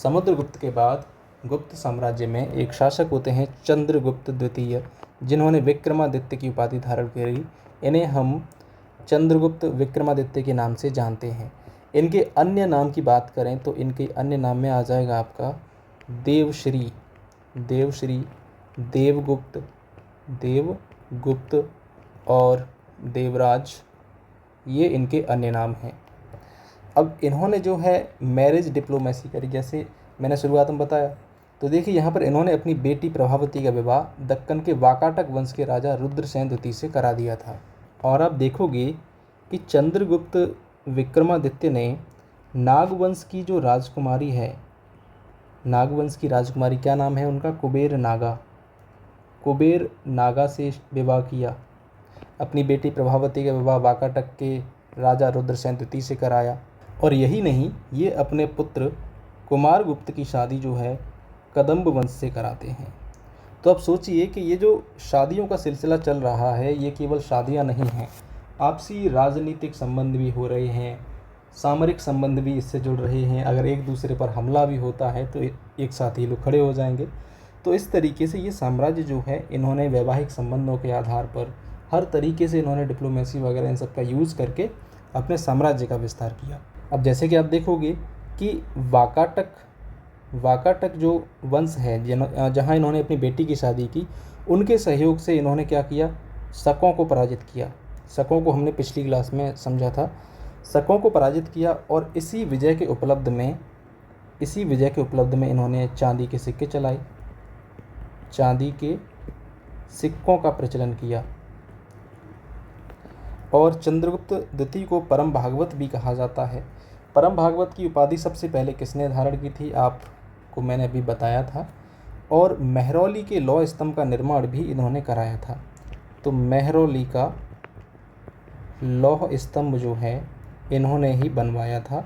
समुद्रगुप्त के बाद गुप्त साम्राज्य में एक शासक होते हैं चंद्रगुप्त द्वितीय, जिन्होंने विक्रमादित्य की उपाधि धारण करी। इन्हें हम चंद्रगुप्त विक्रमादित्य के नाम से जानते हैं। इनके अन्य नाम की बात करें तो इनके अन्य नाम में आ जाएगा आपका देवश्री, देवगुप्त, और देवराज। ये इनके अन्य नाम हैं। अब इन्होंने जो है मैरिज डिप्लोमेसी करी, जैसे मैंने शुरुआत में बताया। तो देखिए यहाँ पर इन्होंने अपनी बेटी प्रभावती का विवाह दक्कन के वाकाटक वंश के राजा रुद्रसेन द्वितीय से करा दिया था। और आप देखोगे कि चंद्रगुप्त विक्रमादित्य ने नागवंश की जो राजकुमारी है, नागवंश की राजकुमारी क्या नाम है उनका, कुबेर नागा से विवाह किया। अपनी बेटी प्रभावती का विवाह वाकाटक के राजा रुद्रसेन द्वितीय से कराया। और यही नहीं, ये अपने पुत्र कुमारगुप्त की शादी जो है कदम्ब वंश से कराते हैं। तो अब सोचिए कि ये जो शादियों का सिलसिला चल रहा है, ये केवल शादियां नहीं हैं, आपसी राजनीतिक संबंध भी हो रहे हैं, सामरिक संबंध भी इससे जुड़ रहे हैं। अगर एक दूसरे पर हमला भी होता है तो एक साथ ही लोग खड़े हो जाएंगे। तो इस तरीके से ये साम्राज्य जो है, इन्होंने वैवाहिक संबंधों के आधार पर हर तरीके से इन्होंने डिप्लोमेसी वगैरह इन सब का यूज़ करके अपने साम्राज्य का विस्तार किया। अब जैसे कि आप देखोगे कि वाकाटक जो वंश है, जहाँ इन्होंने अपनी बेटी की शादी की, उनके सहयोग से इन्होंने क्या किया, शकों को पराजित किया। शकों को हमने पिछली क्लास में समझा था। शकों को पराजित किया और इसी विजय के उपलब्ध में इन्होंने चांदी के सिक्के चलाए, चांदी के सिक्कों का प्रचलन किया। और चंद्रगुप्त द्वितीय को परम भागवत भी कहा जाता है। परम भागवत की उपाधि सबसे पहले किसने धारण की थी, आपको मैंने अभी बताया था। और मेहरौली के लौह स्तंभ का निर्माण भी इन्होंने कराया था। तो मेहरौली का लौह स्तंभ जो है इन्होंने ही बनवाया था।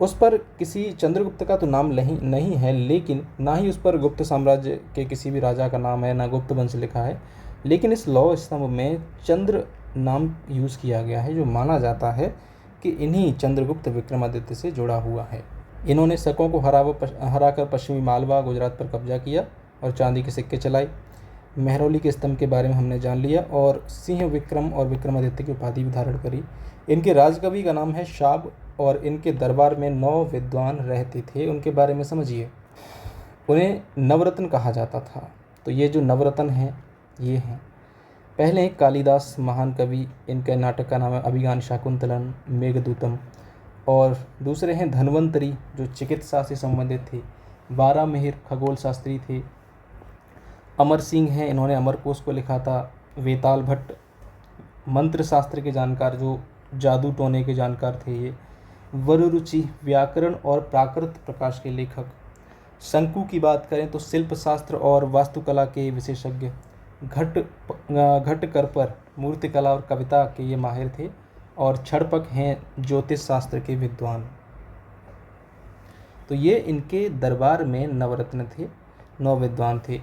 उस पर किसी चंद्रगुप्त का तो नाम नहीं है, लेकिन ना ही उस पर गुप्त साम्राज्य के किसी भी राजा का नाम है, ना गुप्त वंश लिखा है। लेकिन इस लौह स्तंभ में चंद्र नाम यूज़ किया गया है, जो माना जाता है कि इन्हीं चंद्रगुप्त विक्रमादित्य से जुड़ा हुआ है। इन्होंने शकों को हराकर पश्चिमी मालवा गुजरात पर कब्जा किया और चांदी के सिक्के चलाए। मेहरौली के स्तंभ के बारे में हमने जान लिया और सिंह विक्रम और विक्रमादित्य की उपाधि भी धारण करी। इनके राजकवि का नाम है शाब और इनके दरबार में 9 विद्वान रहते थे। उनके बारे में समझिए। उन्हें नवरत्न कहा जाता था। तो ये जो नवरत्न हैं ये हैं, पहले हैं कालिदास महान कवि, इनके नाटक का नाम है अभिज्ञान शाकुंतलम, मेघदूतम। और दूसरे हैं धन्वंतरी, जो चिकित्सा से संबंधित थे। बारामिहिर खगोल शास्त्री थे। अमर सिंह हैं, इन्होंने अमरकोश को लिखा था। वेताल भट्ट मंत्र शास्त्र के जानकार, जो जादू टोने के जानकार थे ये। वरुरुचि व्याकरण और प्राकृत प्रकाश के लेखक। शंकु की बात करें तो शिल्प शास्त्र और वास्तुकला के विशेषज्ञ। घटकर पर मूर्तिकला और कविता के ये माहिर थे। और क्षणपक हैं ज्योतिष शास्त्र के विद्वान। तो ये इनके दरबार में नवरत्न थे, 9 विद्वान थे।